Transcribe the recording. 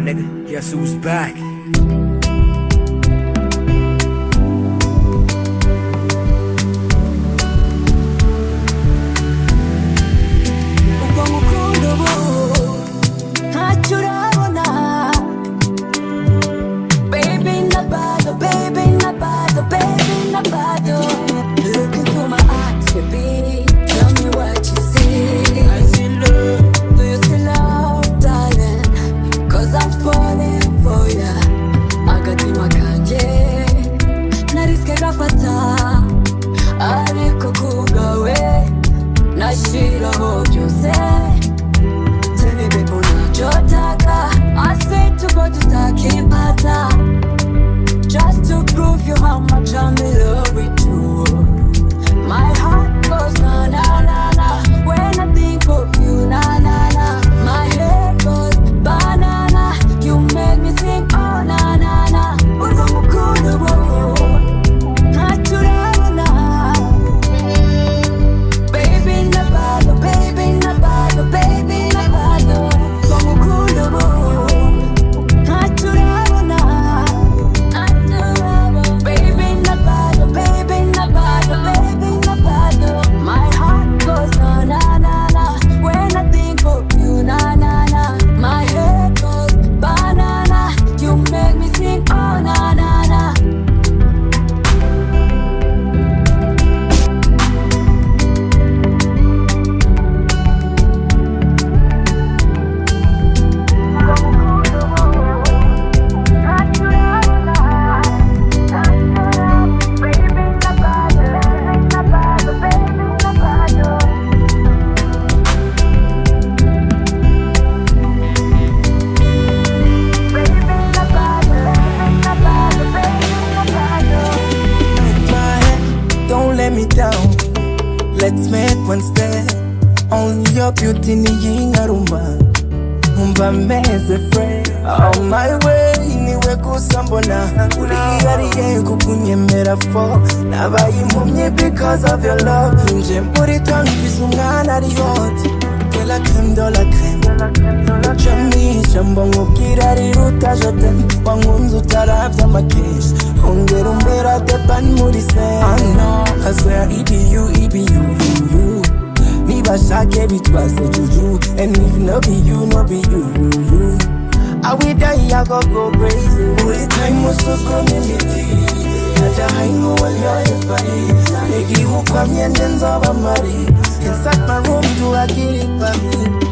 nigga. Guess who's back? Just to prove you how much I'm in love with you. My heart goes na na na na when I think of you, na na na. My head goes banana. You make me sing oh na na na. Baby na bado, baby na bado, baby na bado. Let's make one step. Only your beauty ni yingaruma. Umva meze friend. On my way niwe kusambona. Uriyariye kukunyemera for. Nabaye impumyi because of your love. Nje muri tongue mfise umwana ari hot. Kela crème de la crème. Chamisha mbongubwira riruta jotem. Wangunze utaravye amakeshi. Ongera umbera depan muri sen. I know, I swear it be you, you. Niba shake bitwase juju. And if no be you, no be you. I will die, I go crazy. Every time was so community. Naja haingo walio efari. Negi hukwamye ndenzo ba mari. Inside my room do I get it by me.